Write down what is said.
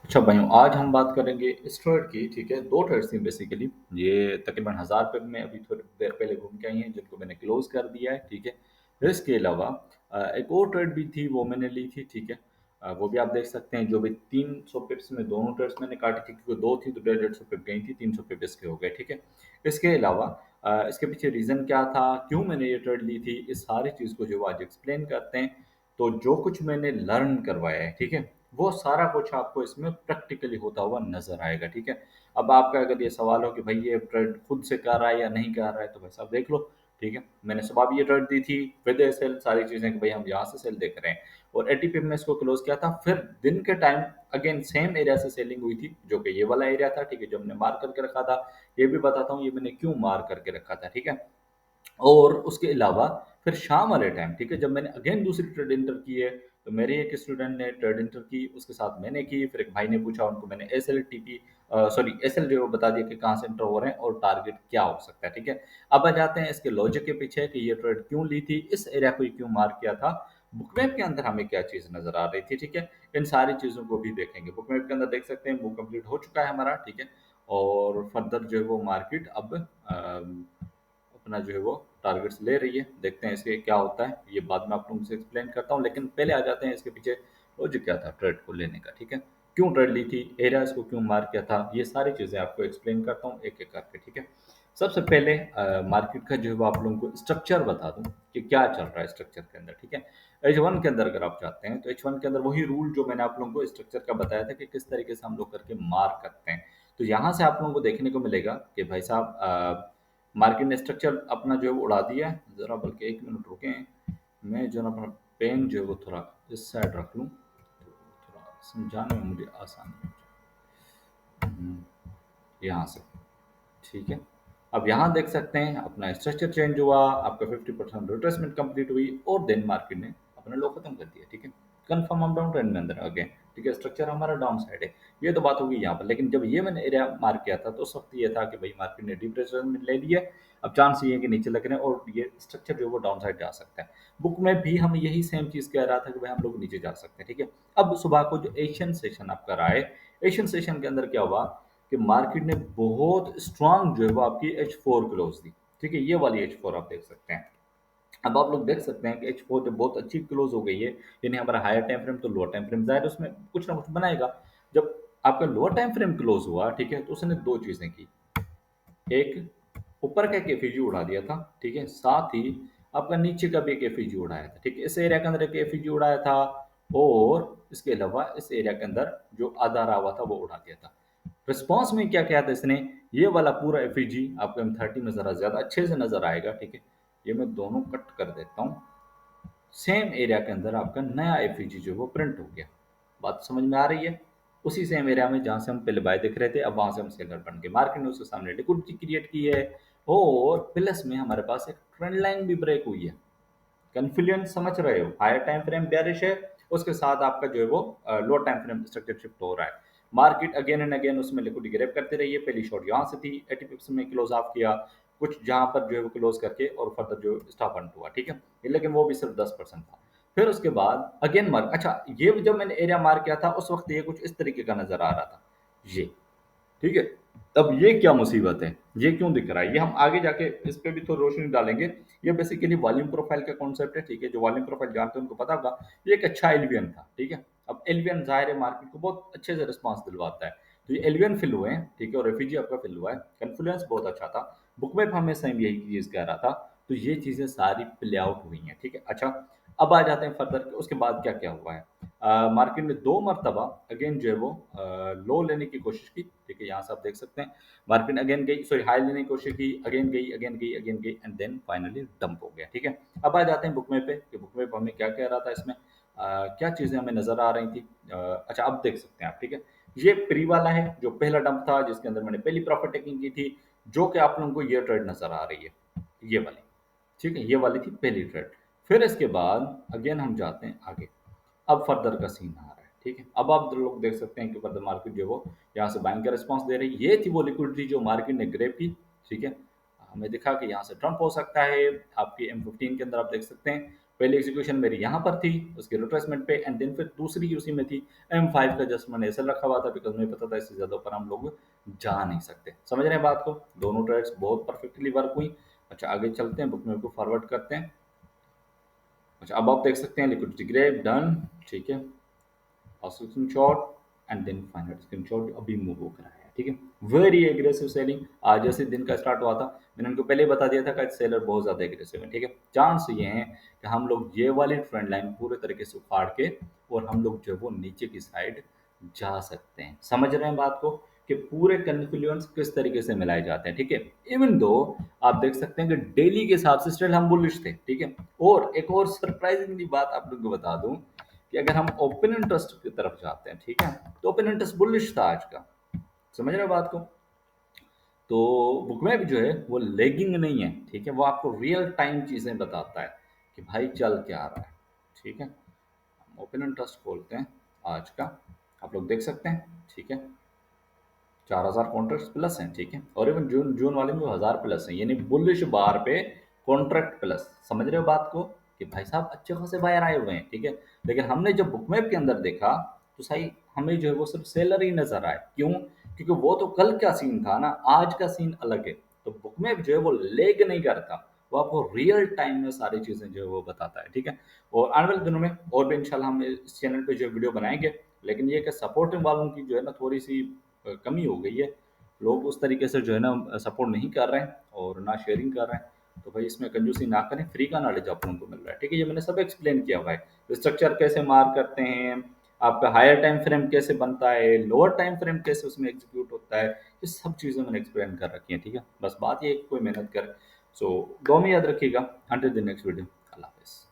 अच्छा भाइयों, आज हम बात करेंगे स्टूअर्ट की। ठीक है, 2 ट्रेड्स थी बेसिकली। ये तकरीबन 1000 पे में अभी थोड़ी देर पहले घूम के आई हैं, जिनको मैंने क्लोज़ कर दिया है। ठीक है, फिर इसके अलावा एक और ट्रेड भी थी, वो मैंने ली थी। ठीक है, वो भी आप देख सकते हैं। जो भी 300 पिप्स में दोनों ट्रेड्स मैंने काटी थी, क्योंकि 2 थी तो 150 पिप गई थी, 300 पिप इसके हो गए। ठीक है, इसके अलावा इसके पीछे रीज़न क्या था, क्यों मैंने ये ट्रेड ली थी, इस सारी चीज़ को जो आज एक्सप्लेन करते हैं। तो जो कुछ मैंने लर्न करवाया है, ठीक है, वो सारा कुछ आपको इसमें प्रैक्टिकली होता हुआ नज़र आएगा। ठीक है, अब आपका अगर ये सवाल हो कि भाई ये ट्रेड खुद से कर रहा है या नहीं कर रहा है, तो भाई साहब देख लो। ठीक है, मैंने सुबह भी ये ट्रेड दी थी विद ए सेल, सारी चीज़ें कि भाई हम यहाँ से सेल देख रहे हैं, और 80 पे में इसको क्लोज किया था। फिर दिन के टाइम अगेन सेम एरिया से सेलिंग हुई थी, जो कि ये वाला एरिया था। ठीक है, जो हमने मार्क करके रखा था, ये भी बताता हूँ ये मैंने क्यों मार्क करके रखा था। ठीक है, और उसके अलावा फिर शाम वाले टाइम, ठीक है, जब मैंने अगेन दूसरी ट्रेड एंटर की है, तो मेरे एक स्टूडेंट ने ट्रेड एंटर की, उसके साथ मैंने की, फिर एक भाई ने पूछा, उनको मैंने S L T P sorry S L जो है वो बता दिया कि कहाँ से एंटर हो रहे हैं और टारगेट क्या हो सकता है। ठीक है, अब आ जाते हैं इसके लॉजिक के पीछे कि ये ट्रेड क्यों ली थी, इस एरिया को क्यों मार्क किया था, बुकमैप के अंदर हमें क्या चीज़ नजर आ रही थी। ठीक है, इन सारी चीज़ों को भी देखेंगे। बुकमैप के अंदर देख सकते हैं, मूव कंप्लीट हो चुका है हमारा। ठीक है, और फर्दर जो है वो मार्केट अब अपना जो है वो टारगेट्स ले रही है। देखते हैं इसके क्या होता है, ये बाद में आप लोगों से एक्सप्लेन करता हूँ, लेकिन पहले आ जाते हैं इसके पीछे लॉजिक क्या था ट्रेड को लेने का। ठीक है, क्यों ट्रेड ली थी, एरियाज को क्यों मार्क किया था, ये सारी चीज़ें आपको एक्सप्लेन करता हूँ एक एक करके। ठीक है, सबसे पहले मार्केट का जो है वो आप लोगों को स्ट्रक्चर बता दूं कि क्या चल रहा है स्ट्रक्चर के अंदर। ठीक है, H1 के अंदर अगर आप चाहते हैं, तो H1 के अंदर वही रूल जो मैंने आप लोगों को स्ट्रक्चर का बताया था कि किस तरीके से हम लोग करके मार्क करते हैं। तो यहाँ से आप लोगों को देखने को मिलेगा कि भाई साहब मार्केट ने स्ट्रक्चर अपना जो है वो उड़ा दिया है। ज़रा बल्कि 1 मिनट रुकें, मैं जो है ना अपना पेन जो है वो थोड़ा इस साइड रख लूँ, तो थोड़ा समझाने में मुझे आसानी हो जाए। यहाँ से। ठीक है, अब यहाँ देख सकते हैं अपना स्ट्रक्चर चेंज हुआ, आपका 50% रिट्रेसमेंट कंप्लीट हुई, और देन मार्केट ने अपना लो खत्म कर दिया। ठीक है, कंफर्म हम डाउन ट्रेंड में अंदर आ गए। ठीक है, स्ट्रक्चर हमारा डाउन साइड है। ये तो बात होगी यहाँ पर, लेकिन जब ये मैंने एरिया मार्क किया था, तो उस वक्त ये था कि भाई मार्केट ने डीप रिट्रेसमेंट ले लिया है, अब चांस ये है कि नीचे लग रहे हैं और ये स्ट्रक्चर जो है वो डाउन साइड जा सकता है। बुक में भी हम यही सेम चीज़ कह रहा था कि भाई हम लोग नीचे जा सकते हैं। ठीक है, अब सुबह को जो एशियन सेशन आपका रहा है, एशियन सेशन के अंदर क्या हुआ कि मार्केट ने बहुत स्ट्रांग जो है वो आपकी H4 क्लोज दी। ठीक है, ये वाली H4 आप देख सकते हैं। अब आप लोग देख सकते हैं कि H4 जब बहुत अच्छी क्लोज हो गई है, यानी हमारा हायर टाइम फ्रेम तो लोअर टाइम फ्रेम जाहिर है उसमें कुछ ना कुछ बनाएगा। जब आपका लोअर टाइम फ्रेम क्लोज हुआ, ठीक है, तो उसने दो चीजें की। एक, ऊपर का एक एफईजी उड़ा दिया था। ठीक है, साथ ही आपका नीचे का भी एक एफईजी उड़ाया था। ठीक है, इस एरिया के अंदर एक एफईजी उड़ाया था, और इसके अलावा इस एरिया के अंदर जो आधा रहा हुआ था वो उड़ा दिया था। रिस्पॉन्स में क्या किया था इसने, ये वाला पूरा एफईजी आपको M30 में ज़रा ज़्यादा अच्छे से नज़र आएगा। ठीक है, ये मैं दोनों कट कर देता हूँ। सेम एरिया के अंदर आपका नया एफईजी जो है वो प्रिंट हो गया। बात समझ में आ रही है? उसी सेम एरिया में जहाँ से हम पहले बाय दिख रहे थे, अब वहाँ से हम सेलर बन गए। मार्केट ने उसके सामने लिक्विडिटी क्रिएट की है, और प्लस में हमारे पास एक ट्रेंड लाइन भी ब्रेक हुई है। कन्फ्लुएंस समझ रहे हो, हायर टाइम फ्रेम बेयरिश है, उसके साथ आपका जो है वो लो टाइम फ्रेम स्ट्रक्चर शिफ्ट हो रहा है। मार्केट अगेन एंड अगेन उसमें लिक्विडिटी ग्रैब करते रही है। पहली शॉट यहाँ से थी, 80 पिप्स में क्लोज ऑफ किया, कुछ जहाँ पर जो है वो क्लोज करके और फर्दर जो स्टॉप आउट हुआ। ठीक है, लेकिन वो भी सिर्फ 10% था। फिर उसके बाद अगेन मार्क, अच्छा ये जब मैंने एरिया मार्क किया था उस वक्त ये कुछ इस तरीके का नजर आ रहा था, ये। ठीक है, अब ये क्या मुसीबत है, ये क्यों दिख रहा है, ये हम आगे जाके इस पे भी थोड़ी रोशनी डालेंगे। ये बेसिकली वॉल्यूम प्रोफाइल का कॉन्सेप्ट है। ठीक है, जो वॉल्यूम प्रोफाइल जानते हैं उनको पता होगा, ये एक अच्छा एलवीएन था। ठीक है, अब एलवीएन जाहिर है मार्केट को बहुत अच्छे से रिस्पांस दिलवाता है। तो ये एलवीएन फिल हुए हैं, ठीक है, और रेफ्यूजी आपका फिल हुआ है। कन्फ्लुएंस बहुत अच्छा था, बुक में हमें सेम यही चीज़ कह रहा था। तो ये चीज़ें सारी प्ले आउट हुई हैं। ठीक है, अच्छा अब आ जाते हैं फर्दर, उसके बाद क्या क्या हुआ है। मार्केट ने दो मरतबा अगेन जो है वो लो लेने की कोशिश की। ठीक है, यहाँ से आप देख सकते हैं मार्केट अगेन गई, सॉरी हाई लेने की कोशिश की, अगेन गई, अगेन गई, अगेन गई, एंड देन फाइनली डंप हो गया। ठीक है, अब आ जाते हैं बुकमे पे कि बुकमे पे हमें क्या कह रहा था इसमें, क्या चीज़ें हमें नज़र आ रही थी। अच्छा अब देख सकते हैं आप। ठीक है, ये प्री वाला है जो पहला डंप था, जिसके अंदर मैंने पहली प्रॉफिट टेकिंग की थी, जो कि आप लोगों को ये ट्रेड नज़र आ रही है, ये वाली। ठीक है, ये वाली थी पहली ट्रेड। फिर इसके बाद अगेन हम जाते हैं आगे, अब फर्दर का सीन आ रहा है। ठीक है, अब आप लोग देख सकते हैं कि फर्दर मार्केट जो है वो यहाँ से बाइंग का रिस्पांस दे रही है। ये थी वो लिक्विडिटी जो मार्केट ने ग्रैब की। ठीक है, हमें दिखा कि यहाँ से ट्रम्प हो सकता है। आपकी M15 के अंदर आप देख सकते हैं पहली एग्जीक्यूशन मेरी यहाँ पर थी उसके रिट्रेसमेंट पे, एंड देन फिर दूसरी उसी में थी। M5 का जस्ट मैंने ऐसे रखा हुआ था बिकॉज मुझे पता था इससे ज़्यादा ऊपर हम लोग जा नहीं सकते। समझ रहे हैं बात को? दोनों ट्रेड्स बहुत परफेक्टली वर्क हुई। अच्छा आगे चलते हैं, बुक में को फॉरवर्ड करते हैं। अच्छा अब आप देख सकते हैं लिक्विडिटी ग्रेड डन, ठीक है, और screenshot and then final screenshot अभी मूव हो रहा है, ठीक है। वेरी एग्रेसिव सेलिंग, आज जैसे दिन का स्टार्ट हुआ था मैंने उनको पहले ही बता दिया था कि सेलर बहुत ज़्यादा एग्रेसिव है, ठीक है। चांस ये है कि हम लोग ये वाली ट्रेंड लाइन पूरे तरीके से उखाड़ के और हम लोग जो है वो नीचे की साइड जा सकते हैं। समझ रहे हैं बात को कि पूरे कन्फ्लुएंस किस तरीके से मिलाए जाते हैं, ठीक है। इवन दो आप देख सकते हैं कि डेली के हिसाब से स्टिल हम बुलिश थे, ठीक है। और एक और सरप्राइजिंगली बात आप लोगों को बता दूं कि अगर हम ओपन इंटरेस्ट की तरफ जाते हैं, ठीक है, तो ओपन इंटरेस्ट बुलिश था आज का। समझ रहे हो बात को? तो बुकमैप जो है वो लेगिंग नहीं है, ठीक है, वो आपको रियल टाइम चीजें बताता है कि भाई चल क्या रहा है, ठीक है। ओपन इंटरेस्ट खोलते हैं आज का, आप लोग देख सकते हैं, ठीक है। 4,000 कॉन्ट्रैक्ट प्लस हैं, ठीक है, और इवन जून जून वाले में 1,000 प्लस हैं, यानी बुलिश बार पे कॉन्ट्रैक्ट प्लस। समझ रहे हो बात को कि भाई साहब अच्छे खासे बायर आए हुए हैं, ठीक है। लेकिन हमने जब बुकमैप के अंदर देखा तो सही हमें जो है वो सिर्फ सेलर ही नजर आए। क्यों? क्योंकि वो तो कल का सीन था ना, आज का सीन अलग है। तो बुकमैप जो है वो लेग नहीं करता, वो आपको रियल टाइम में सारी चीजें जो है वो बताता है, ठीक है। और आने वाले दिनों में और भी इंशाल्लाह हम इस चैनल पे जो वीडियो बनाएंगे। लेकिन ये कि सपोर्टिंग वालों की जो है ना थोड़ी सी कमी हो गई है। लोग उस तरीके से जो है ना सपोर्ट नहीं कर रहे हैं और ना शेयरिंग कर रहे हैं। तो भाई इसमें कंजूसी ना करें, फ्री का नॉलेज आप लोगों को मिल रहा है, ठीक है। ये मैंने सब एक्सप्लेन किया भाई, स्ट्रक्चर कैसे मार करते हैं, आपका हायर टाइम फ्रेम कैसे बनता है, लोअर टाइम फ्रेम कैसे उसमें एग्जीक्यूट होता है, ये सब चीज़ें मैंने एक्सप्लेन कर रखी हैं, ठीक है। बस बात ये है कि कोई मेहनत करे। सो दो में याद रखिएगा। अंटिल द नेक्स्ट वीडियो, अल्लाह हाफिज़।